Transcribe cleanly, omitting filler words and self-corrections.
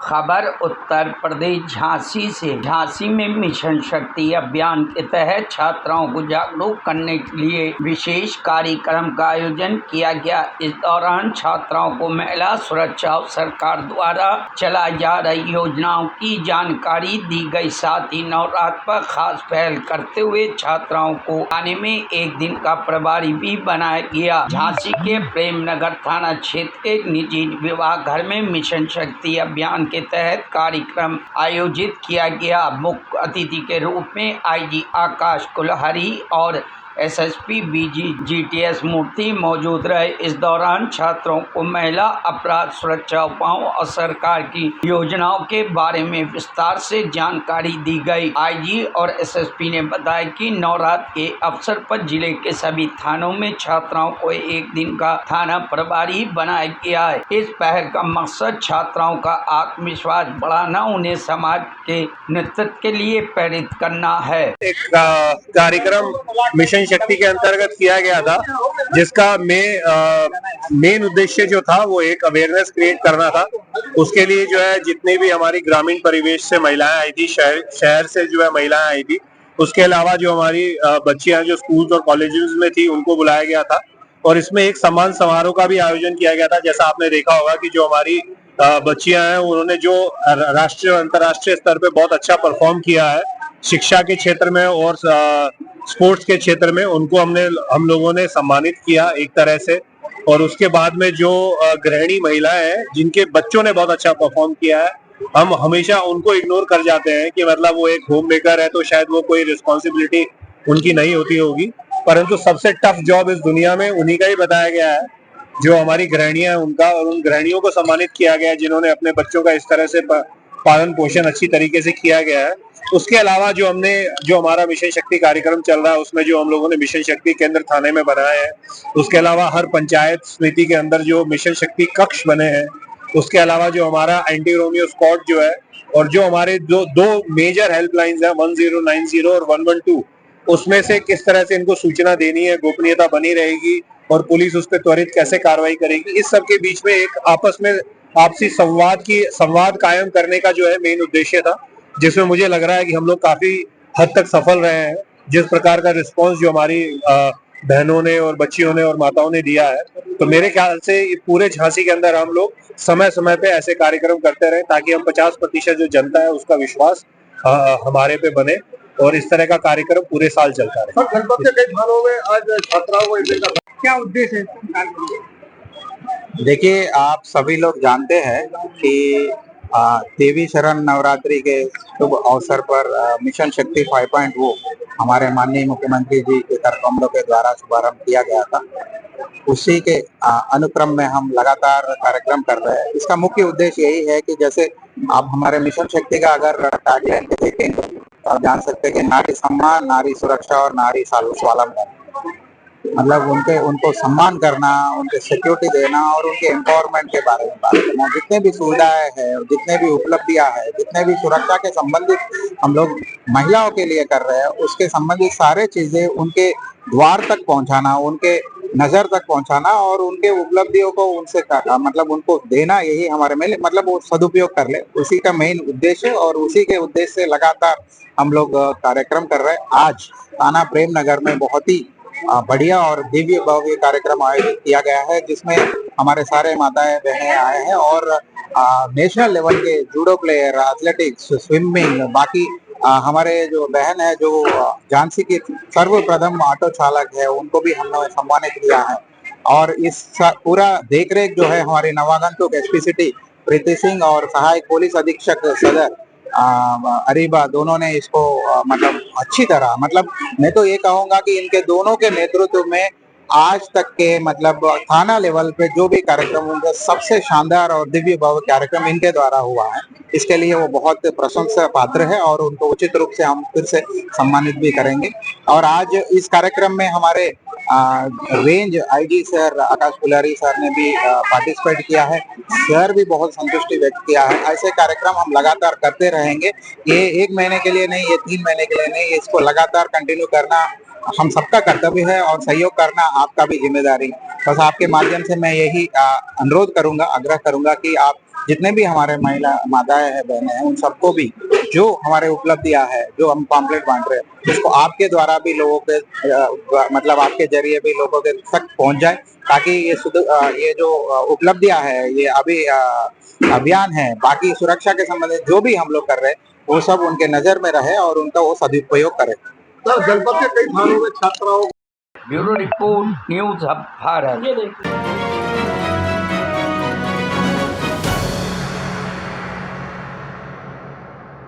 खबर उत्तर प्रदेश झांसी से। झांसी में मिशन शक्ति अभियान के तहत छात्राओं को जागरूक करने के लिए विशेष कार्यक्रम का आयोजन किया गया। इस दौरान छात्राओं को महिला सुरक्षा और सरकार द्वारा चलाई जा रही योजनाओं की जानकारी दी गई। साथ ही नवरात्र पर खास पहल करते हुए छात्राओं को आने में एक दिन का प्रभारी भी बनाया गया। झांसी के प्रेमनगर थाना क्षेत्र के एक निजी विवाह घर में मिशन शक्ति अभियान के तहत कार्यक्रम आयोजित किया गया। मुख्य अतिथि के रूप में आईजी आकाश कुलहरी और एसएसपी जीटीएस मूर्ति मौजूद रहे। इस दौरान छात्रों को महिला अपराध सुरक्षा उपायों और सरकार की योजनाओं के बारे में विस्तार से जानकारी दी गई। आईजी और एसएसपी ने बताया कि नवरात्र के अवसर पर जिले के सभी थानों में छात्राओं को एक दिन का थाना प्रभारी बनाया गया है। इस पहल का मकसद छात्राओं का आत्मविश्वास बढ़ाना, उन्हें समाज के नेतृत्व के लिए प्रेरित करना है। एक कार्यक्रम मिशन शक्ति के अंतर्गत किया गया था, जिसका मेन उद्देश्य जो था वो एक अवेयरनेस क्रिएट करना था। उसके लिए जो है जितनी भी हमारी ग्रामीण परिवेश से महिलाएं आई थी, शहर से जो है महिलाएं आई थी, उसके अलावा जो हमारी बच्चियां जो स्कूल्स और कॉलेजेस में थी उनको बुलाया गया था। और इसमें एक सम्मान समारोह का भी आयोजन किया गया था। जैसा आपने देखा होगा कि जो हमारी बच्चियां हैं उन्होंने जो राष्ट्रीय और अंतर्राष्ट्रीय स्तर पे बहुत अच्छा परफॉर्म किया है शिक्षा के क्षेत्र में और स्पोर्ट्स के क्षेत्र में, उनको हम लोगों ने सम्मानित किया एक तरह से। और उसके बाद में जो गृहिणी महिलाएं हैं जिनके बच्चों ने बहुत अच्छा परफॉर्म किया है, हम हमेशा उनको इग्नोर कर जाते हैं कि मतलब वो एक होम मेकर है तो शायद वो कोई रिस्पॉन्सिबिलिटी उनकी नहीं होती होगी, परंतु सबसे टफ जॉब इस दुनिया में उन्हीं का ही बताया गया है, जो हमारी गृहिणियां हैं उनका। और उन गृहिणियों को सम्मानित किया गया है जिन्होंने अपने बच्चों का इस तरह से पालन पोषण अच्छी तरीके से किया गया है। उसके अलावा जो हमारा मिशन शक्ति कार्यक्रम चल रहा है उसमें जो हम लोगों ने मिशन शक्ति केंद्र थाने में बनाए हैं, उसके अलावा हर पंचायत समिति के अंदर जो मिशन शक्ति कक्ष बने हैं, उसके अलावा जो हमारा एंटी रोमियो स्क्वाड जो है, और जो हमारे दो मेजर हेल्पलाइंस हैं 1090 और 112, उसमें से किस तरह से इनको सूचना देनी है, गोपनीयता बनी रहेगी और पुलिस उस पर त्वरित कैसे कार्रवाई करेगी, इस सब के बीच में एक आपस में आपसी संवाद कायम करने का जो है मेन उद्देश्य था, जिसमें मुझे लग रहा है कि हम लोग काफी हद तक सफल रहे हैं। जिस प्रकार का रिस्पांस जो हमारी बहनों ने और बच्चियों ने और माताओं ने दिया है, तो मेरे ख्याल से पूरे झांसी के अंदर हम लोग समय समय पे ऐसे कार्यक्रम करते रहे ताकि हम 50% जो जनता है उसका विश्वास हमारे पे बने और इस तरह का कार्यक्रम पूरे साल चलता रहे। जनपद के कई थानों में आज छात्राओं को क्या उद्देश्य है? देखिए, आप सभी लोग जानते हैं कि देवी शरण नवरात्रि के शुभ अवसर पर मिशन शक्ति 5.0 हमारे माननीय मुख्यमंत्री जी के कर कमलों के द्वारा शुभारंभ किया गया था। उसी के अनुक्रम में हम लगातार कार्यक्रम कर रहे हैं। इसका मुख्य उद्देश्य यही है कि जैसे आप हमारे मिशन शक्ति का अगर टैगलाइन देखेंगे तो आप जान सकते हैं कि नारी सम्मान, नारी सुरक्षा और नारी स्वावलंबन, मतलब उनको सम्मान करना, उनके सिक्योरिटी देना और उनके एम्पावरमेंट के बारे में बात करना। जितने भी सुविधाएं हैं, जितने भी उपलब्धियां हैं, जितने भी सुरक्षा के संबंधित हम लोग महिलाओं के लिए कर रहे हैं, उसके संबंधित सारे चीजें उनके द्वार तक पहुंचाना, उनके नजर तक पहुंचाना और उनके उपलब्धियों को उनसे मतलब उनको देना, यही हमारे में मतलब वो सदुपयोग कर ले, उसी का मेन उद्देश्य। और उसी के उद्देश्य से लगातार हम लोग कार्यक्रम कर रहे हैं। आज थाना प्रेमनगर में बहुत ही बढ़िया और दिव्य भव्य कार्यक्रम आयोजित किया गया है, जिसमें हमारे सारे माताएं बहनें आए हैं और नेशनल लेवल के जूडो प्लेयर, एथलेटिक्स, स्विमिंग, बाकी हमारे जो बहन है जो झांसी की सर्वप्रथम ऑटो चालक है, उनको भी हमने सम्मानित किया है। और इस पूरा देखरेख जो है हमारी नवागंतुक एसपी सिटी प्रीति सिंह और सहायक पुलिस अधीक्षक सदर अरीबा, दोनों ने इसको मतलब अच्छी तरह, मतलब मैं तो ये कहूंगा कि इनके दोनों के नेतृत्व में आज तक के मतलब थाना लेवल पे जो भी कार्यक्रम होंगे सबसे शानदार और दिव्य भव्य कार्यक्रम इनके द्वारा हुआ है। इसके लिए वो बहुत प्रशंसा पात्र है और उनको उचित रूप से हम फिर से सम्मानित भी करेंगे। और आज इस कार्यक्रम में हमारे रेंज आईजी सर आकाश कुलहरी सर ने भी पार्टिसिपेट किया है। सर भी बहुत संतुष्टि व्यक्त किया है। ऐसे कार्यक्रम हम लगातार करते रहेंगे। ये 1 महीने के लिए नहीं, ये 3 महीने के लिए नहीं, इसको लगातार कंटिन्यू करना हम सबका कर्तव्य है और सहयोग करना आपका भी जिम्मेदारी। बस आपके माध्यम से मैं यही अनुरोध करूंगा, आग्रह करूंगा कि आप जितने भी हमारे महिला माताएं हैं, बहनें हैं, उन सबको भी जो हमारे उपलब्धियां है, जो हम पॉम्पलेट बांट रहे हैं, उसको आपके द्वारा भी लोगों के मतलब आपके जरिए भी लोगों के तक पहुंच जाए, ताकि ये जो उपलब्धियां है, ये अभी अभियान है, बाकी सुरक्षा के संबंधित जो भी हम लोग कर रहे हैं, वो सब उनके नजर में रहे और उनका वो सदुपयोग करे। सर, जनपद के कई थानों में छात्राओं bureau report news hub Bharat.